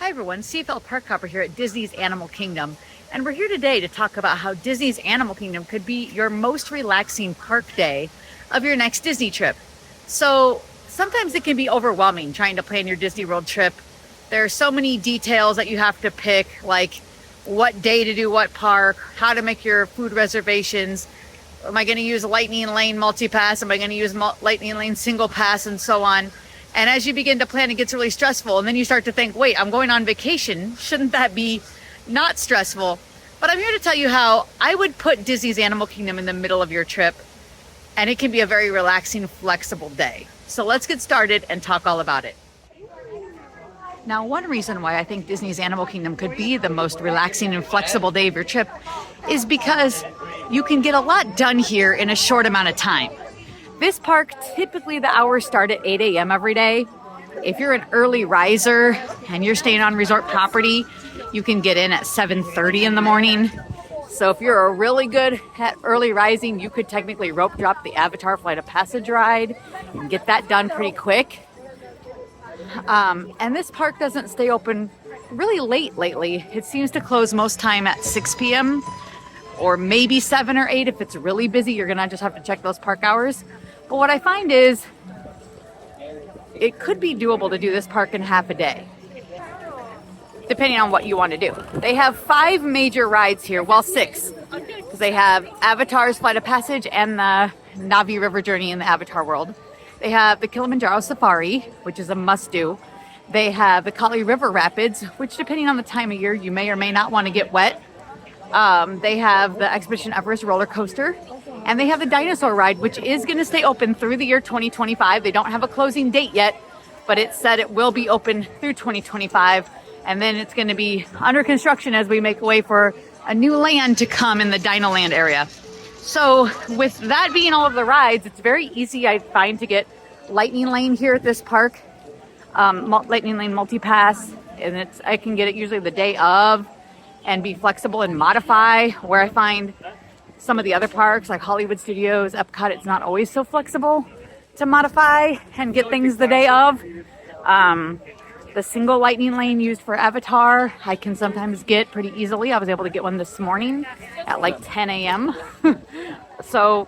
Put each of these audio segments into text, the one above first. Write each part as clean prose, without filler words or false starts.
Hi everyone, CFL Park Hopper here at Disney's Animal Kingdom, and we're here today to talk about how Disney's Animal Kingdom could be your most relaxing park day of your next Disney trip. So sometimes it can be overwhelming trying to plan your Disney World trip. There are so many details that you have to pick, like what day to do what park, how to make your food reservations. Am I going to use Lightning Lane multi-pass? Am I going to use Lightning Lane single pass, and so on? And as you begin to plan, it gets really stressful. And then you start to think, wait, I'm going on vacation. Shouldn't that be not stressful? But I'm here to tell you how I would put Disney's Animal Kingdom in the middle of your trip. And it can be a very relaxing, flexible day. So let's get started and talk all about it. Now, one reason why I think Disney's Animal Kingdom could be the most relaxing and flexible day of your trip is because you can get a lot done here in a short amount of time. This park, typically the hours start at 8 a.m. every day. If you're an early riser and you're staying on resort property, you can get in at 7:30 in the morning. So if you're a really good at early rising, you could technically rope drop the Avatar Flight of Passage ride and get that done pretty quick. And this park doesn't stay open really late lately. It seems to close most time at 6 p.m. or maybe 7 or 8. If it's really busy, you're gonna just have to check those park hours. But what I find is it could be doable to do this park in half a day, depending on what you want to do. They have 5 major rides here, well 6, because they have Avatar's Flight of Passage and the Navi River Journey in the Avatar world. They have the Kilimanjaro Safari, which is a must-do. They have the Kali River Rapids, which depending on the time of year, you may or may not want to get wet. They have the Expedition Everest roller coaster, and they have the dinosaur ride, which is going to stay open through the year 2025. They don't have a closing date yet, but it said it will be open through 2025, and then it's going to be under construction as we make way for a new land to come in the Dino Land area. So with that being all of the rides, it's very easy, I find, to get Lightning Lane here at this park, Lightning Lane multi-pass, and I can get it usually the day of and be flexible and modify, where I find some of the other parks like Hollywood Studios, Epcot, it's not always so flexible to modify and get things the day of. The single Lightning Lane used for Avatar, I can sometimes get pretty easily. I was able to get one this morning at like 10 a.m. So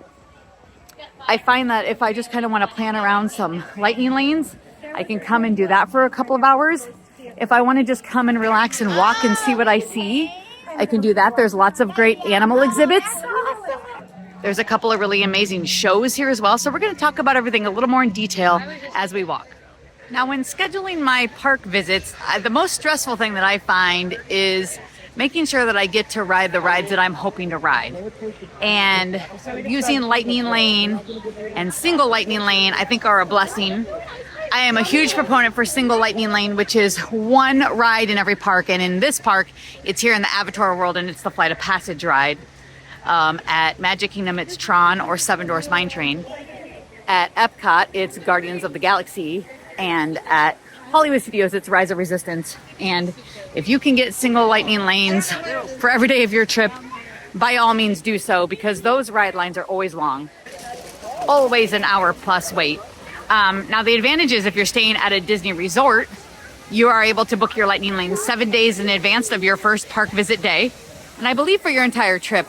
I find that if I just kind of want to plan around some Lightning Lanes, I can come and do that for a couple of hours. If I want to just come and relax and walk and see what I see, I can do that. There's lots of great animal exhibits. There's a couple of really amazing shows here as well. So we're going to talk about everything a little more in detail as we walk. Now, when scheduling my park visits, the most stressful thing that I find is making sure that I get to ride the rides that I'm hoping to ride. And using Lightning Lane and single Lightning Lane, I think, are a blessing. I am a huge proponent for single Lightning Lane, which is one ride in every park. And in this park, it's here in the Avatar world, and it's the Flight of Passage ride. At Magic Kingdom, it's Tron or Seven Dwarfs Mine Train. At Epcot, it's Guardians of the Galaxy. And at Hollywood Studios, it's Rise of Resistance. And if you can get single Lightning Lanes for every day of your trip, by all means do so, because those ride lines are always long. Always an hour plus wait. Now, the advantage is if you're staying at a Disney resort, you are able to book your Lightning Lane 7 days in advance of your first park visit day. And I believe for your entire trip.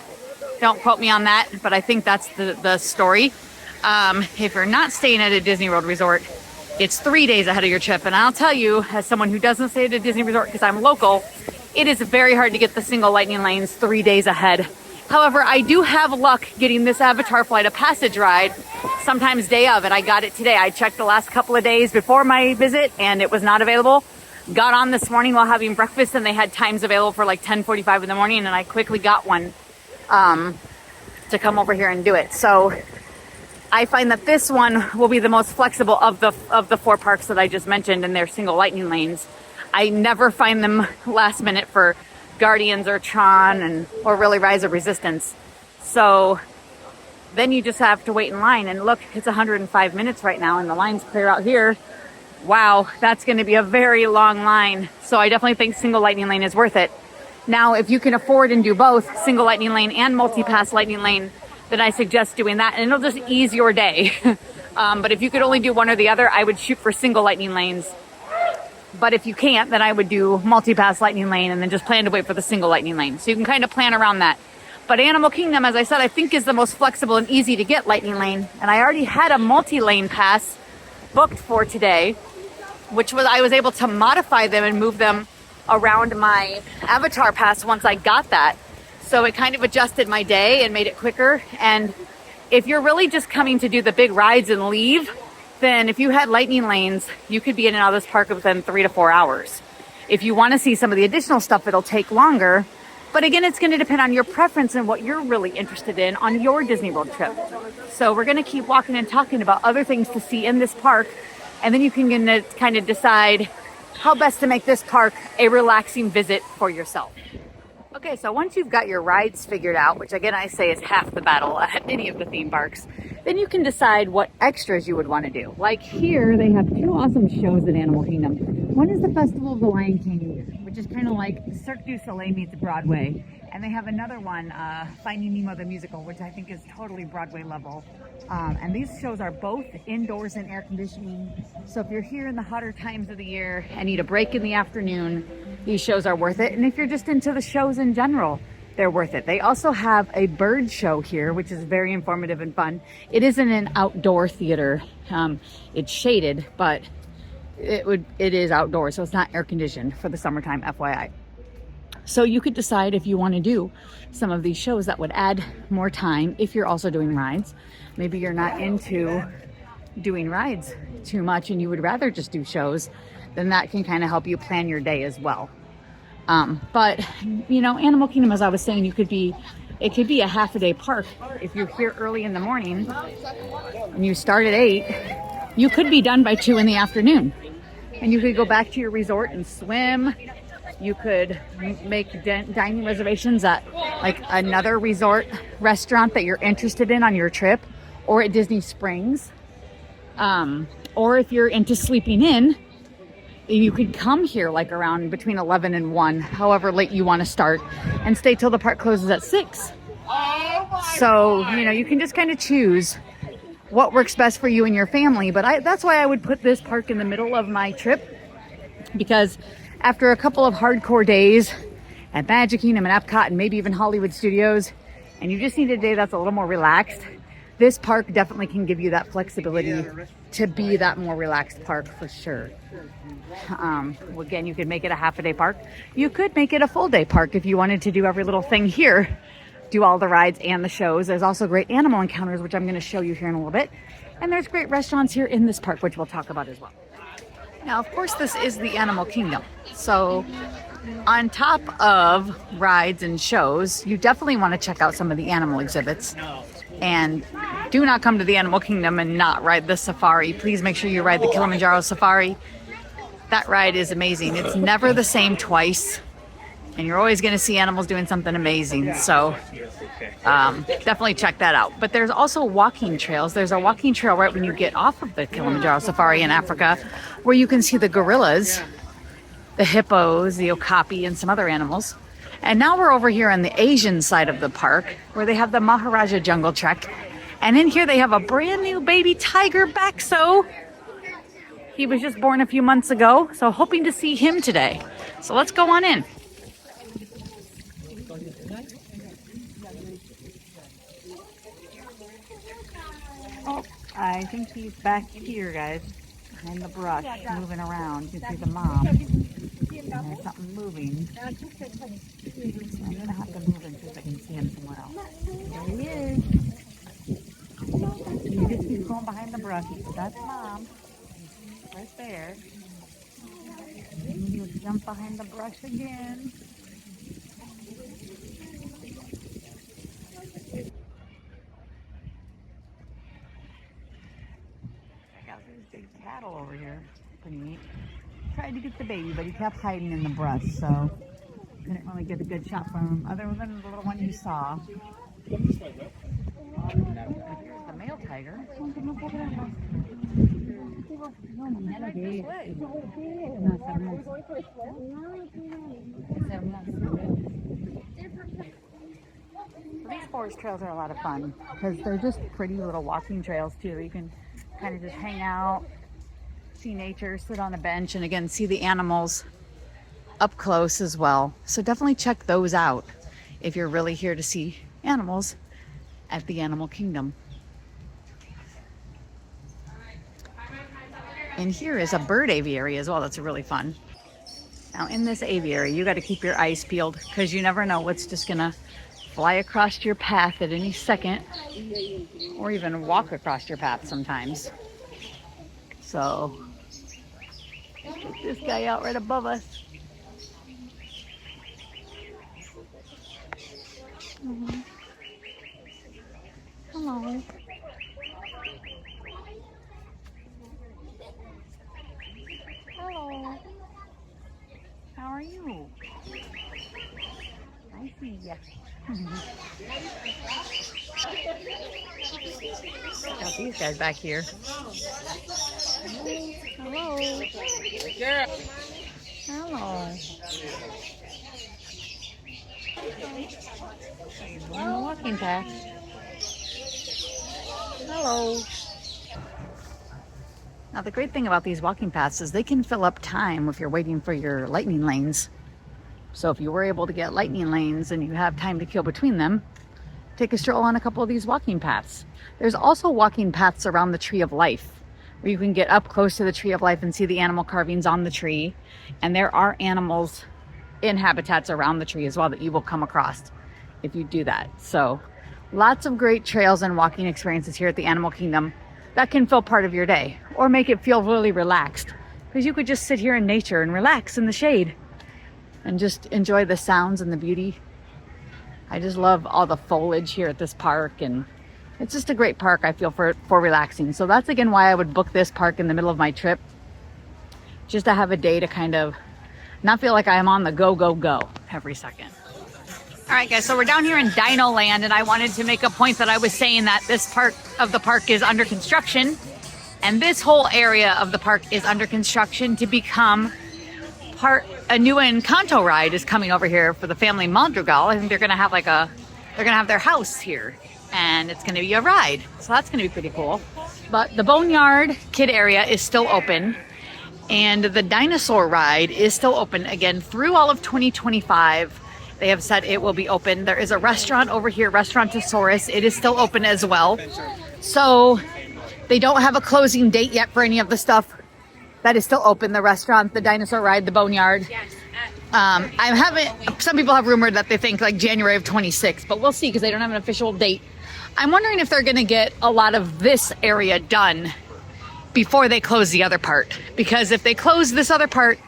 Don't quote me on that, but I think that's the story. If you're not staying at a Disney World resort, it's 3 days ahead of your trip. And I'll tell you, as someone who doesn't stay at a Disney resort because I'm local, it is very hard to get the single Lightning Lanes 3 days ahead. However, I do have luck getting this Avatar Flight of Passage ride sometimes day of, and I got it today. I checked the last couple of days before my visit, and it was not available. Got on this morning while having breakfast, and they had times available for like 10:45 in the morning, and I quickly got one to come over here and do it. So I find that this one will be the most flexible of the 4 parks that I just mentioned, and they're single Lightning Lanes. I never find them last minute for Guardians or Tron or really Rise of Resistance. So then you just have to wait in line, and look, it's 105 minutes right now and the line's clear out here. Wow, that's going to be a very long line. So I definitely think single Lightning Lane is worth it. Now, if you can afford and do both single Lightning Lane and multi-pass Lightning Lane, then I suggest doing that, and it'll just ease your day. But if you could only do one or the other, I would shoot for single Lightning Lanes. But if you can't, then I would do multi-pass lightning lane and then just plan to wait for the single lightning lane. So you can kind of plan around that. But Animal Kingdom, as I said, I think is the most flexible and easy to get lightning lane. And I already had a multi-lane pass booked for today, which was I was able to modify them and move them around my avatar pass once I got that. So it kind of adjusted my day and made it quicker. And if you're really just coming to do the big rides and leave, then if you had lightning lanes, you could be in and out of this park within 3 to 4 hours. If you want to see some of the additional stuff, it'll take longer. But again, it's going to depend on your preference and what you're really interested in on your Disney World trip. So we're going to keep walking and talking about other things to see in this park. And then you can kind of decide how best to make this park a relaxing visit for yourself. Okay, so once you've got your rides figured out, which again I say is half the battle at any of the theme parks, then you can decide what extras you would want to do. Like here, they have 2 awesome shows at Animal Kingdom. One is the Festival of the Lion King, which is kind of like Cirque du Soleil meets Broadway. And they have another one, Finding Nemo the Musical, which I think is totally Broadway level. And these shows are both indoors and air conditioning. So if you're here in the hotter times of the year and need a break in the afternoon, these shows are worth it. And if you're just into the shows in general, they're worth it. They also have a bird show here, which is very informative and fun. It isn't an outdoor theater. It's shaded, but it is outdoors, so it's not air conditioned for the summertime, FYI. So you could decide if you want to do some of these shows that would add more time if you're also doing rides. Maybe you're not into doing rides too much and you would rather just do shows, then that can kind of help you plan your day as well. But you know, Animal Kingdom, as I was saying, it could be a half a day park. If you're here early in the morning and you start at 8, you could be done by 2 in the afternoon. And you could go back to your resort and swim. You could make dining reservations at like another resort restaurant that you're interested in on your trip, or at Disney Springs. Or if you're into sleeping in, you could come here like around between 11 and 1, however late you want to start, and stay till the park closes at 6. So, you know, you can just kind of choose what works best for you and your family. But that's why I would put this park in the middle of my trip, because after a couple of hardcore days at Magic Kingdom and Epcot and maybe even Hollywood Studios, and you just need a day that's a little more relaxed, this park definitely can give you that flexibility to be that more relaxed park for sure. Again, you could make it a half a day park. You could make it a full day park if you wanted to do every little thing here, do all the rides and the shows. There's also great animal encounters, which I'm going to show you here in a little bit. And there's great restaurants here in this park, which we'll talk about as well. Now, of course, this is the Animal Kingdom. So on top of rides and shows, you definitely want to check out some of the animal exhibits. And do not come to the Animal Kingdom and not ride the safari. Please make sure you ride the Kilimanjaro Safari. That ride is amazing. It's never the same twice. And you're always going to see animals doing something amazing. So definitely check that out. But there's also walking trails. There's a walking trail right when you get off of the Kilimanjaro Safari in Africa, where you can see the gorillas, the hippos, the okapi, and some other animals. And now we're over here on the Asian side of the park, where they have the Maharaja Jungle Trek. And in here they have a brand new baby tiger, Baxo. He was just born a few months ago, so hoping to see him today. So let's go on in. Oh, I think he's back here, guys, behind the brush, moving around. You can see the mom. And there's something moving. So I'm going to have to move him so I can see him somewhere else. There he is. You just keep going behind the brush. That's mom. Right there. And you jump behind the brush again. Check out this big cattle over here. Pretty neat. Tried to get the baby, but he kept hiding in the brush, so couldn't really get a good shot from him, other than the little one you saw. Here's the male tiger. These forest trails are a lot of fun because they're just pretty little walking trails too. You can kind of just hang out, see nature, sit on a bench, and again, see the animals up close as well. So definitely check those out if you're really here to see animals at the Animal Kingdom. And here is a bird aviary as well. That's really fun. Now in this aviary, you got to keep your eyes peeled because you never know what's just gonna fly across your path at any second, or even walk across your path sometimes. So get this guy out right above us. Hello. Hello. How are you? I see ya. Got these guys back here. Hello. Hello. On the walking path. Hello. Now the great thing about these walking paths is they can fill up time if you're waiting for your lightning lanes. So if you were able to get lightning lanes and you have time to kill between them, take a stroll on a couple of these walking paths. There's also walking paths around the Tree of Life where you can get up close to the Tree of Life and see the animal carvings on the tree. And there are animals in habitats around the tree as well that you will come across if you do that. So lots of great trails and walking experiences here at the Animal Kingdom that can fill part of your day or make it feel really relaxed, because you could just sit here in nature and relax in the shade and just enjoy the sounds and the beauty. I just love all the foliage here at this park, and it's just a great park, I feel, for relaxing. So that's again why I would book this park in the middle of my trip, just to have a day to kind of not feel like I am on the go every second. All right, guys, so we're down here in Dino Land, and I wanted to make a point that I was saying that this part of the park is under construction, and this whole area of the park is under construction to become a new Encanto ride is coming over here for the family Madrigal. I think they're gonna have their house here, and it's gonna be a ride. So that's gonna be pretty cool. But the Boneyard Kid area is still open, and the dinosaur ride is still open again through all of 2025. They have said it will be open. There is a restaurant over here, Restaurantosaurus. It is still open as well. So they don't have a closing date yet for any of the stuff that is still open. The restaurant, the dinosaur ride, the Boneyard. Some people have rumored that they think like January of 26, but we'll see because they don't have an official date. I'm wondering if they're going to get a lot of this area done before they close the other part. Because if they close this other part,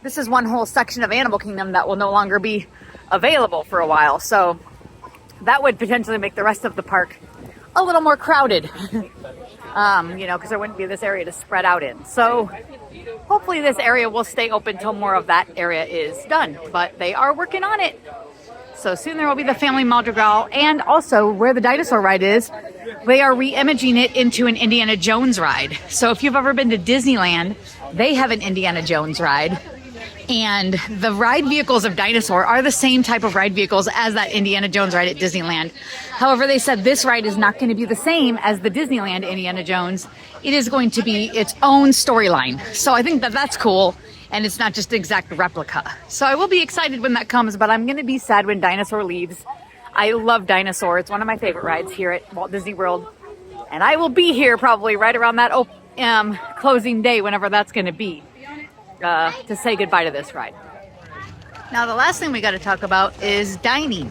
this is one whole section of Animal Kingdom that will no longer be available for a while. So that would potentially make the rest of the park a little more crowded. Because there wouldn't be this area to spread out in. So hopefully this area will stay open till more of that area is done. But they are working on it. So soon there will be the family Madrigal, and also where the dinosaur ride is, they are re-imaging it into an Indiana Jones ride. So if you've ever been to Disneyland, they have an Indiana Jones ride. And the ride vehicles of Dinosaur are the same type of ride vehicles as that Indiana Jones ride at Disneyland. However, they said this ride is not going to be the same as the Disneyland Indiana Jones. It is going to be its own storyline. So I think that that's cool, and it's not just an exact replica. So I will be excited when that comes, but I'm going to be sad when Dinosaur leaves. I love Dinosaur. It's one of my favorite rides here at Walt Disney World. And I will be here probably right around that closing day, whenever that's going to be. To say goodbye to this ride. Now the last thing we got to talk about is dining,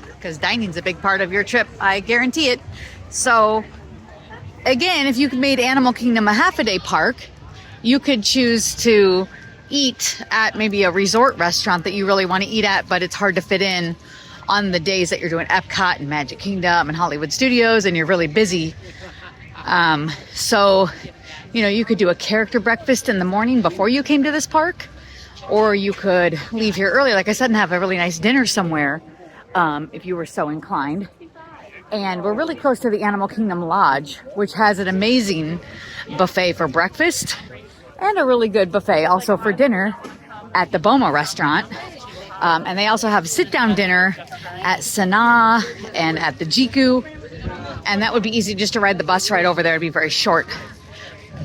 because dining's a big part of your trip, I guarantee it. So again, if you made Animal Kingdom a half-a-day park, you could choose to eat at maybe a resort restaurant that you really want to eat at, but it's hard to fit in on the days that you're doing Epcot and Magic Kingdom and Hollywood Studios and you're really busy. You could do a character breakfast in the morning before you came to this park, or you could leave here early, like I said, and have a really nice dinner somewhere, if you were so inclined. And we're really close to the Animal Kingdom Lodge, which has an amazing buffet for breakfast and a really good buffet also for dinner at the Boma restaurant. And they also have sit-down dinner at Sanaa and at the Jiku. And that would be easy just to ride the bus right over there. It'd be very short.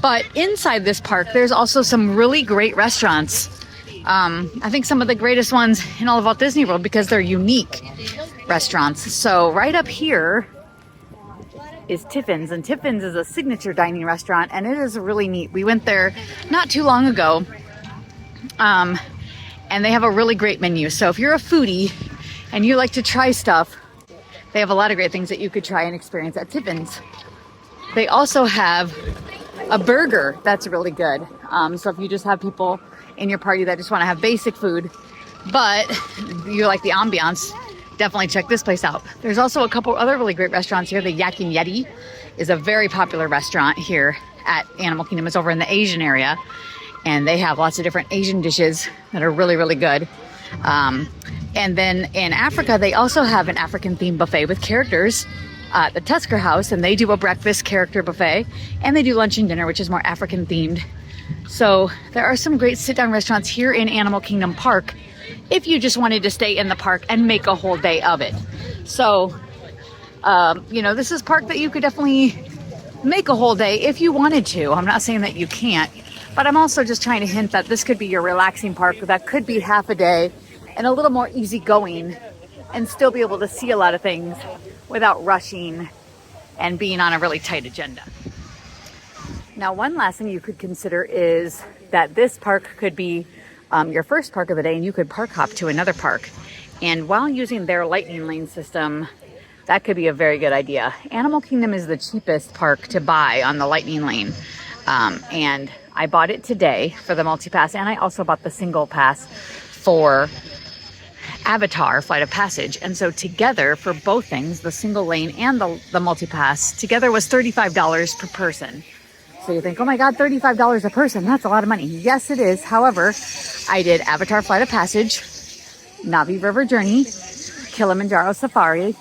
But inside this park, there's also some really great restaurants. I think some of the greatest ones in all of Walt Disney World because they're unique restaurants. So right up here is Tiffin's, and Tiffin's is a signature dining restaurant, and it is really neat. We went there not too long ago, and they have a really great menu. So if you're a foodie and you like to try stuff, they have a lot of great things that you could try and experience at Tiffin's. They also have a burger that's really good. So if you just have people in your party that just want to have basic food, but you like the ambiance, definitely check this place out. There's also a couple other really great restaurants here. The Yak and Yeti is a very popular restaurant here at Animal Kingdom. It's over in the Asian area, and they have lots of different Asian dishes that are really, really good. And then in Africa, they also have an African themed buffet with characters at the Tusker House, and they do a breakfast character buffet, and they do lunch and dinner, which is more African themed. So there are some great sit-down restaurants here in Animal Kingdom Park if you just wanted to stay in the park and make a whole day of it. So, you know, this is a park that you could definitely make a whole day if you wanted to. I'm not saying that you can't, but I'm also just trying to hint that this could be your relaxing park that could be half a day and a little more easygoing and still be able to see a lot of things without rushing and being on a really tight agenda. Now, one last thing you could consider is that this park could be your first park of the day, and you could park hop to another park. And while using their lightning lane system, that could be a very good idea. Animal Kingdom is the cheapest park to buy on the lightning lane. And I bought it today for the multi-pass, and I also bought the single pass for Avatar Flight of Passage. And so together for both things, the single lane and the multi-pass, together was $35 per person. So you think, oh my God, $35 a person, that's a lot of money. Yes, it is. However, I did Avatar Flight of Passage, Navi River Journey, Kilimanjaro Safari,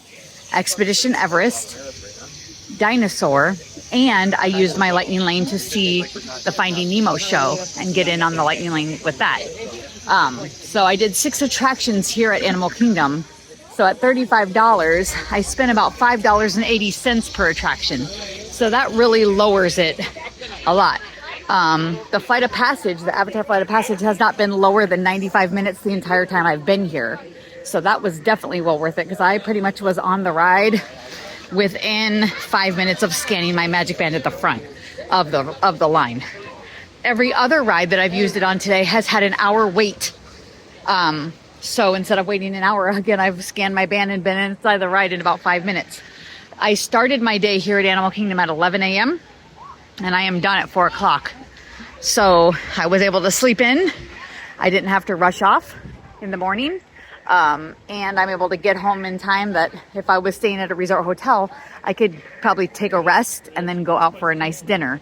Expedition Everest, Dinosaur, and I used my lightning lane to see the Finding Nemo show and get in on the lightning lane with that. So I did 6 attractions here at Animal Kingdom. So at $35, I spent about $5.80 per attraction. So that really lowers it a lot. The Flight of Passage, the Avatar Flight of Passage, has not been lower than 95 minutes the entire time I've been here. So that was definitely well worth it because I pretty much was on the ride within 5 minutes of scanning my Magic Band at the front of the line. Every other ride that I've used it on today has had an hour wait. So instead of waiting an hour, again, I've scanned my band and been inside the ride in about 5 minutes. I started my day here at Animal Kingdom at 11 a.m. and I am done at 4 o'clock. So I was able to sleep in. I didn't have to rush off in the morning. And I'm able to get home in time that if I was staying at a resort hotel, I could probably take a rest and then go out for a nice dinner.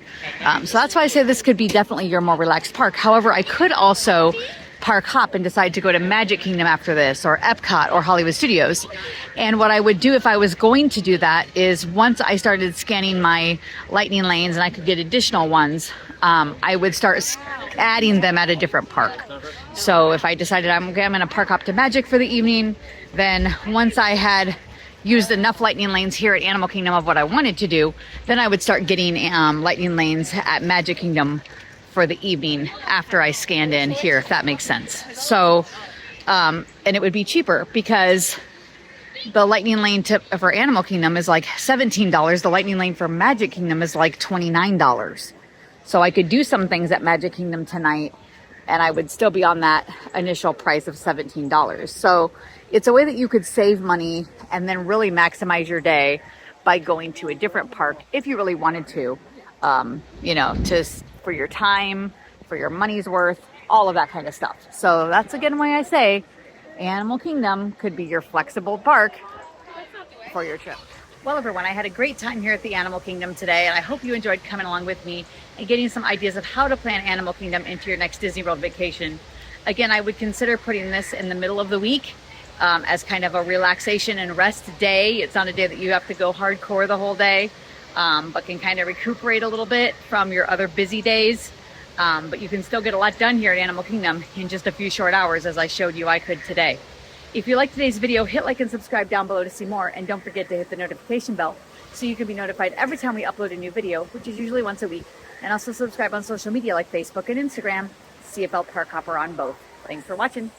So that's why I say this could be definitely your more relaxed park. However, I could also park hop and decide to go to Magic Kingdom after this, or Epcot, or Hollywood Studios. And what I would do if I was going to do that is once I started scanning my lightning lanes and I could get additional ones, I would start adding them at a different park. So if I decided I'm going to park hop to Magic for the evening, then once I had used enough lightning lanes here at Animal Kingdom of what I wanted to do, then I would start getting lightning lanes at Magic Kingdom for the evening after I scanned in here, if that makes sense. So, and it would be cheaper because the lightning lane for Animal Kingdom is like $17. The lightning lane for Magic Kingdom is like $29. So I could do some things at Magic Kingdom tonight and I would still be on that initial price of $17. So it's a way that you could save money and then really maximize your day by going to a different park if you really wanted to, you know, for your time, for your money's worth, all of that kind of stuff. So that's again why I say Animal Kingdom could be your flexible park for your trip. Well, everyone, I had a great time here at the Animal Kingdom today, and I hope you enjoyed coming along with me and getting some ideas of how to plan Animal Kingdom into your next Disney World vacation. Again, I would consider putting this in the middle of the week as kind of a relaxation and rest day. It's not a day that you have to go hardcore the whole day. But can kind of recuperate a little bit from your other busy days. But you can still get a lot done here at Animal Kingdom in just a few short hours, as I showed you I could today. If you liked today's video, hit like and subscribe down below to see more, and don't forget to hit the notification bell so you can be notified every time we upload a new video, which is usually once a week. And also subscribe on social media like Facebook and Instagram. CFL Park Hopper on both. Thanks for watching.